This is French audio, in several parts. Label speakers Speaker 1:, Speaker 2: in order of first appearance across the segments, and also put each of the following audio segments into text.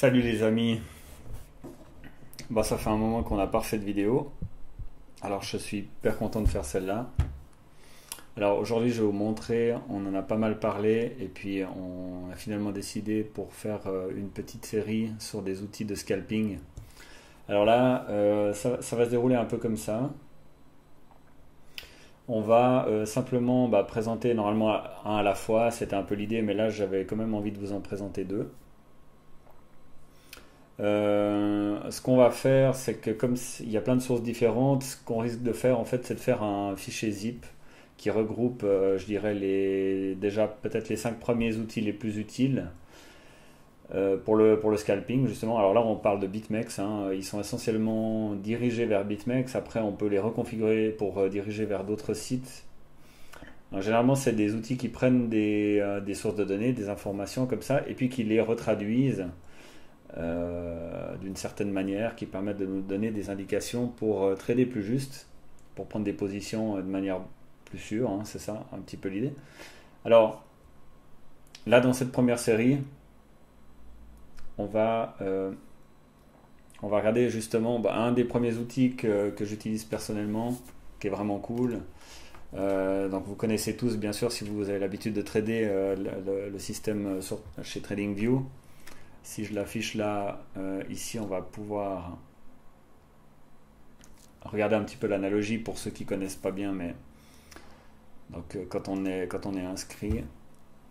Speaker 1: Salut les amis, bah, ça fait un moment qu'on n'a pas refait de vidéo, alors je suis hyper content de faire celle-là. Alors aujourd'hui je vais vous montrer, on en a pas mal parlé et puis on a finalement décidé pour faire une petite série sur des outils de scalping. Alors là ça va se dérouler un peu comme ça. On va simplement présenter normalement un à la fois, c'était un peu l'idée, mais là j'avais quand même envie de vous en présenter deux. Ce qu'on va faire, c'est que comme il y a plein de sources différentes, ce qu'on risque de faire en fait, c'est de faire un fichier zip qui regroupe, je dirais, déjà peut-être les 5 premiers outils les plus utiles pour le scalping justement. Alors là, on parle de BitMEX, hein. Ils sont essentiellement dirigés vers BitMEX. Après, on peut les reconfigurer pour diriger vers d'autres sites. Alors, généralement, c'est des outils qui prennent des sources de données, des informations comme ça, et puis qui les retraduisent d'une certaine manière qui permettent de nous donner des indications pour trader plus juste, pour prendre des positions de manière plus sûre, hein, c'est ça un petit peu l'idée. Alors là dans cette première série, on va, euh, on va regarder justement un des premiers outils que j'utilise personnellement, qui est vraiment cool. Donc vous connaissez tous bien sûr si vous avez l'habitude de trader le système chez TradingView. Si je l'affiche là, ici, on va pouvoir regarder un petit peu l'analogie pour ceux qui connaissent pas bien. Mais donc, quand on est inscrit,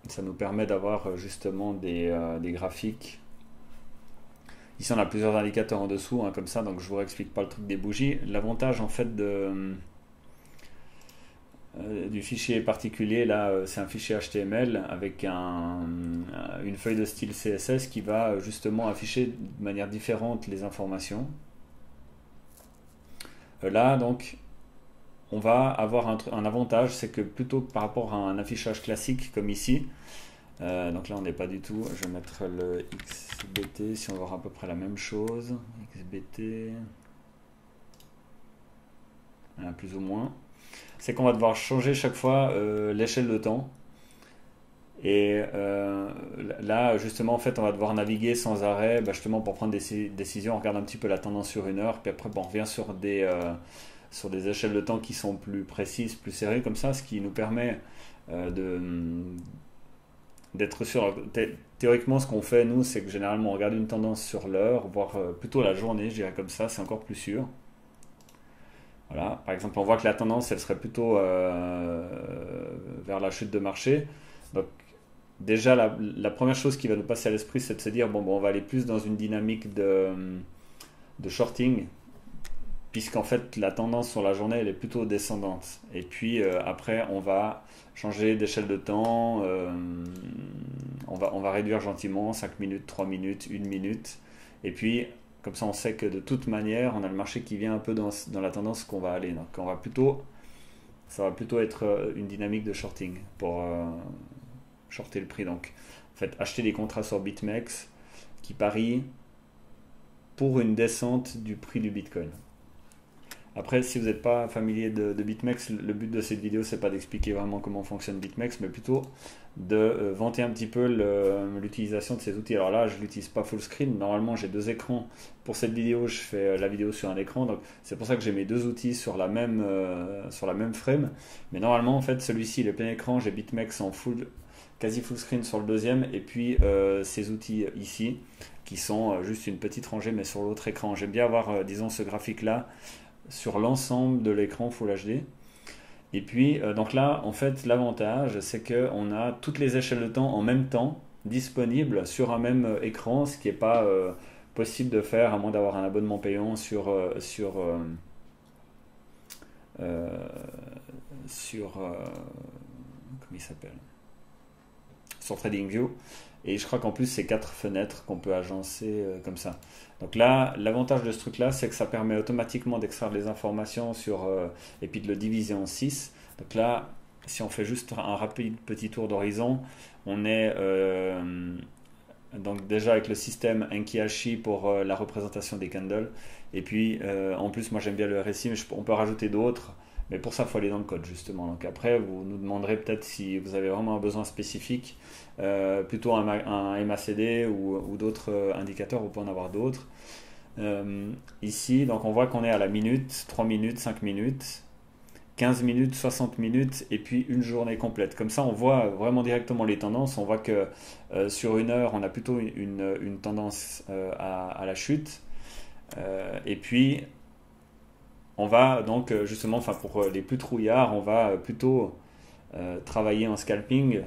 Speaker 1: ça nous permet d'avoir justement des graphiques. Ici, on a plusieurs indicateurs en dessous, hein, comme ça. Donc, je vous réexplique pas le truc des bougies. L'avantage en fait du fichier particulier, là, c'est un fichier HTML avec une feuille de style CSS qui va justement afficher de manière différente les informations. Là, donc, on va avoir un avantage, c'est que plutôt que par rapport à un affichage classique comme ici, donc là, on n'est pas du tout. Je vais mettre le XBT si on va voir à peu près la même chose. XBT, plus ou moins. C'est qu'on va devoir changer chaque fois l'échelle de temps. Et là, justement, en fait, on va devoir naviguer sans arrêt, justement pour prendre des décisions. On regarde un petit peu la tendance sur une heure, puis après, on revient sur des échelles de temps qui sont plus précises, plus serrées, comme ça, ce qui nous permet d'être sûr. Théoriquement, ce qu'on fait, nous, c'est que généralement, on regarde une tendance sur l'heure, voire plutôt la journée, je dirais comme ça, c'est encore plus sûr. Voilà. Par exemple, on voit que la tendance, elle serait plutôt vers la chute de marché. Donc, déjà, la première chose qui va nous passer à l'esprit, c'est de se dire, bon, on va aller plus dans une dynamique de shorting, puisqu'en fait, la tendance sur la journée, elle est plutôt descendante. Et puis, après, on va changer d'échelle de temps, on va réduire gentiment, 5 minutes, 3 minutes, 1 minute. Et puis, comme ça, on sait que de toute manière, on a le marché qui vient un peu dans la tendance qu'on va aller. Donc, ça va plutôt être une dynamique de shorting pour shorter le prix. Donc, en fait, acheter des contrats sur BitMEX qui parient pour une descente du prix du Bitcoin. Après, si vous n'êtes pas familier de BitMEX, le but de cette vidéo, c'est pas d'expliquer vraiment comment fonctionne BitMEX, mais plutôt de vanter un petit peu l'utilisation de ces outils. Alors là, je l'utilise pas full screen. Normalement, j'ai deux écrans. Pour cette vidéo, je fais la vidéo sur un écran. Donc, c'est pour ça que j'ai mes deux outils sur la même frame. Mais normalement, en fait, celui-ci, il est plein écran. J'ai BitMEX en quasi full screen sur le deuxième. Et puis, ces outils ici, qui sont juste une petite rangée, mais sur l'autre écran. J'aime bien avoir, disons, ce graphique-là sur l'ensemble de l'écran Full HD. Et puis, donc là, en fait, l'avantage, c'est qu'on a toutes les échelles de temps en même temps disponibles sur un même écran, ce qui n'est pas possible de faire à moins d'avoir un abonnement payant comment il s'appelle, sur TradingView. Et je crois qu'en plus, c'est 4 fenêtres qu'on peut agencer comme ça. Donc là, l'avantage de ce truc-là, c'est que ça permet automatiquement d'extraire les informations et puis de le diviser en 6. Donc là, si on fait juste un rapide petit tour d'horizon, on est donc déjà avec le système Enki-Hashi pour la représentation des candles. Et puis, en plus, moi j'aime bien le RSI, mais on peut rajouter d'autres. Mais pour ça, il faut aller dans le code justement. Donc après, vous nous demanderez peut-être si vous avez vraiment un besoin spécifique, plutôt un MACD ou d'autres indicateurs, vous pouvez en avoir d'autres. Ici, donc on voit qu'on est à la minute, 3 minutes, 5 minutes, 15 minutes, 60 minutes et puis une journée complète. Comme ça, on voit vraiment directement les tendances. On voit que sur une heure, on a plutôt une tendance à la chute. Et puis, on va donc justement, enfin pour les plus trouillards, on va plutôt travailler en scalping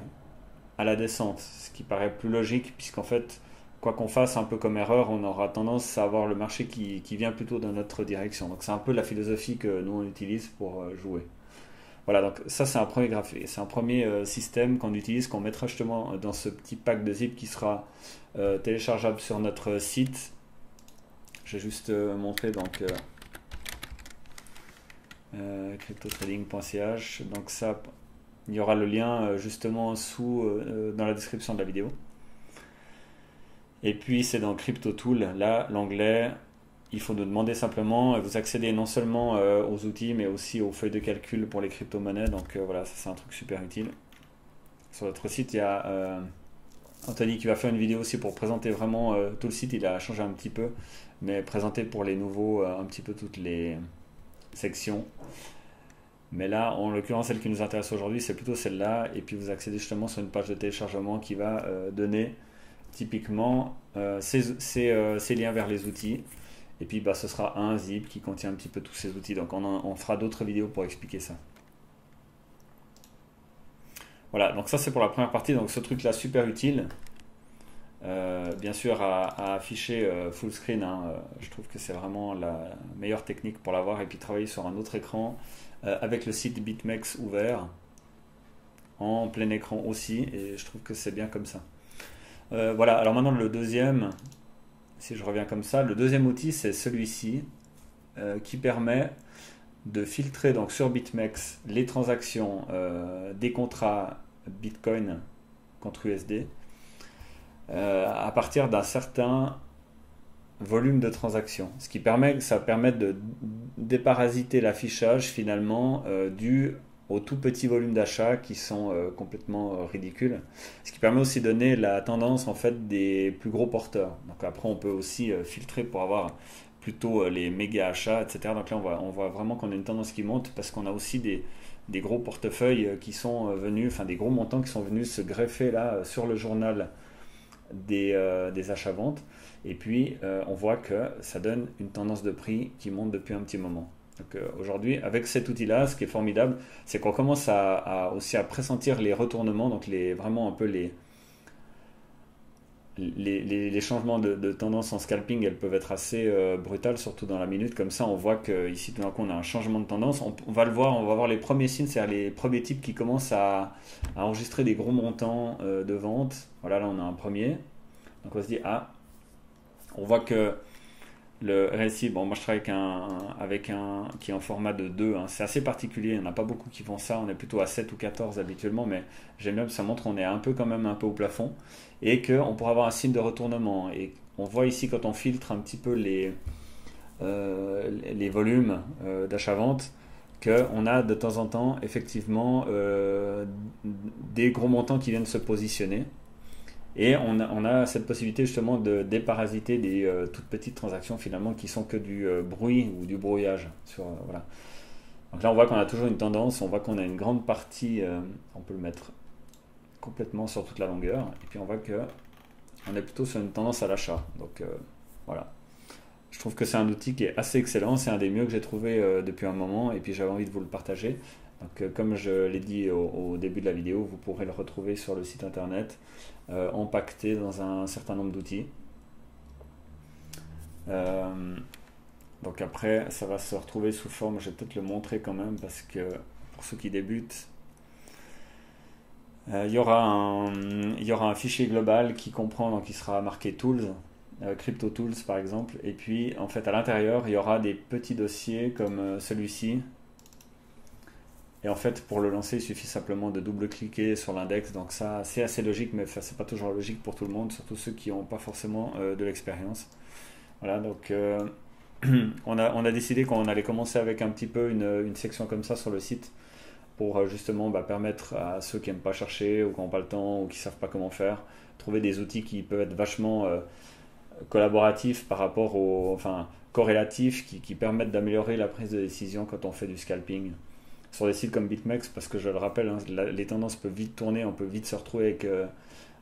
Speaker 1: à la descente, ce qui paraît plus logique puisqu'en fait, quoi qu'on fasse, un peu comme erreur, on aura tendance à avoir le marché qui vient plutôt dans notre direction. Donc c'est un peu la philosophie que nous on utilise pour jouer. Voilà, donc ça c'est un premier graphique, c'est un premier système qu'on utilise, qu'on mettra justement dans ce petit pack de zip qui sera téléchargeable sur notre site. Je vais juste montrer donc cryptotrading.ch. Donc ça, il y aura le lien justement dans la description de la vidéo. Et puis c'est dans CryptoTool, là l'onglet, il faut nous demander simplement, vous accédez non seulement aux outils mais aussi aux feuilles de calcul pour les crypto-monnaies. Donc voilà, ça c'est un truc super utile. Sur notre site, il y a Anthony qui va faire une vidéo aussi pour présenter vraiment tout le site. Il a changé un petit peu, mais présenter pour les nouveaux un petit peu toutes les sections. Mais là, en l'occurrence, celle qui nous intéresse aujourd'hui, c'est plutôt celle-là. Et puis vous accédez justement sur une page de téléchargement qui va donner typiquement ces liens vers les outils. Et puis ce sera un zip qui contient un petit peu tous ces outils. Donc on fera d'autres vidéos pour expliquer ça. Voilà, donc ça c'est pour la première partie. Donc ce truc là super utile. Bien sûr à afficher full screen, hein, je trouve que c'est vraiment la meilleure technique pour l'avoir. Et puis travailler sur un autre écran avec le site BitMEX ouvert en plein écran aussi. Et je trouve que c'est bien comme ça. Voilà, alors maintenant le deuxième, si je reviens comme ça, le deuxième outil c'est celui-ci qui permet de filtrer donc sur BitMEX les transactions des contrats Bitcoin contre USD à partir d'un certain volume de transactions. Ce qui permet de déparasiter l'affichage finalement dû aux tout petits volumes d'achat qui sont complètement ridicules. Ce qui permet aussi de donner la tendance en fait des plus gros porteurs. Donc après on peut aussi filtrer pour avoir plutôt les méga achats, etc. Donc là on voit vraiment qu'on a une tendance qui monte parce qu'on a aussi des gros portefeuilles qui sont venus, enfin des gros montants qui sont venus se greffer là sur le journal des achats-ventes. Et puis on voit que ça donne une tendance de prix qui monte depuis un petit moment. Donc aujourd'hui, avec cet outil-là, ce qui est formidable, c'est qu'on commence aussi à pressentir les retournements, donc vraiment un peu les changements de tendance en scalping, elles peuvent être assez brutales, surtout dans la minute. Comme ça, on voit qu'ici, tout d'un coup, on a un changement de tendance. On va le voir, on va voir les premiers signes, c'est-à-dire les premiers types qui commencent à enregistrer des gros montants de vente. Voilà, là, on a un premier. Donc on se dit, on voit que le RSI, bon, moi je travaille avec un qui est en format de 2, hein. C'est assez particulier, il n'y en a pas beaucoup qui font ça, on est plutôt à 7 ou 14 habituellement, mais j'aime bien, ça montre qu'on est quand même un peu au plafond, et qu'on pourra avoir un signe de retournement. Et on voit ici quand on filtre un petit peu les volumes d'achat-vente, qu'on a de temps en temps effectivement des gros montants qui viennent se positionner. Et on a cette possibilité justement de déparasiter des toutes petites transactions finalement qui sont que du bruit ou du brouillage. Voilà. Donc là on voit qu'on a toujours une tendance, on voit qu'on a une grande partie, on peut le mettre complètement sur toute la longueur, et puis on voit qu'on est plutôt sur une tendance à l'achat. Donc voilà. Je trouve que c'est un outil qui est assez excellent, c'est un des mieux que j'ai trouvé depuis un moment, et puis j'avais envie de vous le partager. Donc comme je l'ai dit au début de la vidéo, vous pourrez le retrouver sur le site internet, empaqueté dans un certain nombre d'outils. Donc après, ça va se retrouver sous forme, je vais peut-être le montrer quand même, parce que pour ceux qui débutent, il y aura un fichier global qui comprend, donc il sera marqué Tools, Crypto Tools par exemple, et puis en fait à l'intérieur, il y aura des petits dossiers comme celui-ci. Et en fait, pour le lancer, il suffit simplement de double-cliquer sur l'index. Donc ça, c'est assez logique, mais c'est pas toujours logique pour tout le monde, surtout ceux qui n'ont pas forcément de l'expérience. Voilà, donc on a décidé qu'on allait commencer avec un petit peu une section comme ça sur le site pour justement permettre à ceux qui n'aiment pas chercher ou qui n'ont pas le temps ou qui ne savent pas comment faire, trouver des outils qui peuvent être vachement collaboratifs par rapport enfin, corrélatifs qui permettent d'améliorer la prise de décision quand on fait du scalping. Sur des sites comme BitMEX, parce que je le rappelle, hein, les tendances peuvent vite tourner, on peut vite se retrouver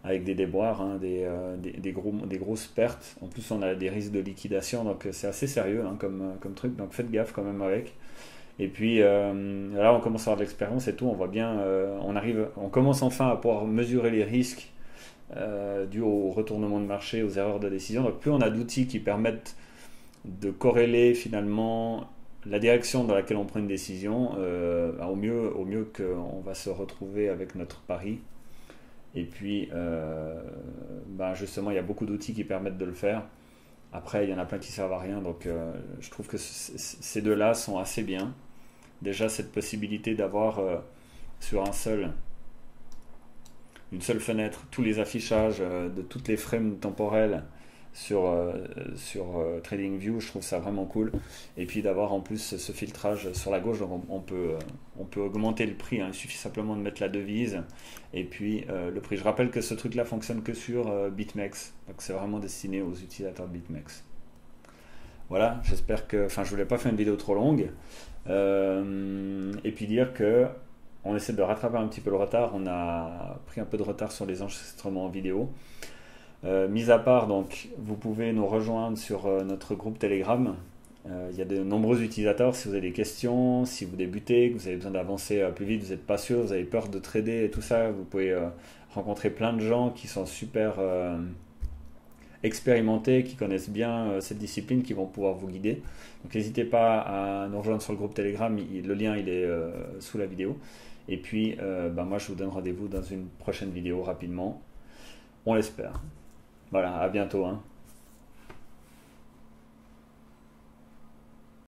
Speaker 1: avec des déboires, hein, des grosses pertes. En plus, on a des risques de liquidation, donc c'est assez sérieux hein, comme truc, donc faites gaffe quand même avec. Et puis là, on commence à avoir de l'expérience et tout, on voit bien, on commence enfin à pouvoir mesurer les risques dus au retournement de marché, aux erreurs de décision. Donc plus on a d'outils qui permettent de corréler finalement la direction dans laquelle on prend une décision, au mieux qu'on va se retrouver avec notre pari. Et puis, justement, il y a beaucoup d'outils qui permettent de le faire. Après, il y en a plein qui servent à rien, donc je trouve que ces deux-là sont assez bien. Déjà, cette possibilité d'avoir sur une seule fenêtre tous les affichages de toutes les frames temporelles sur TradingView, je trouve ça vraiment cool. Et puis d'avoir en plus ce filtrage sur la gauche, donc on peut augmenter le prix, hein. Il suffit simplement de mettre la devise et puis le prix. Je rappelle que ce truc-là fonctionne que sur BitMEX, donc c'est vraiment destiné aux utilisateurs de BitMEX. Voilà, j'espère que... Enfin, je voulais pas faire une vidéo trop longue. Et puis dire que on essaie de rattraper un petit peu le retard. On a pris un peu de retard sur les enregistrements en vidéo. Mis à part, donc, vous pouvez nous rejoindre sur notre groupe Telegram. Il y a de nombreux utilisateurs. Si vous avez des questions, si vous débutez, que vous avez besoin d'avancer plus vite, vous n'êtes pas sûr, vous avez peur de trader et tout ça, vous pouvez rencontrer plein de gens qui sont super expérimentés, qui connaissent bien cette discipline, qui vont pouvoir vous guider. Donc n'hésitez pas à nous rejoindre sur le groupe Telegram, le lien il est sous la vidéo. Et puis moi je vous donne rendez-vous dans une prochaine vidéo rapidement, on l'espère. Voilà, à bientôt hein.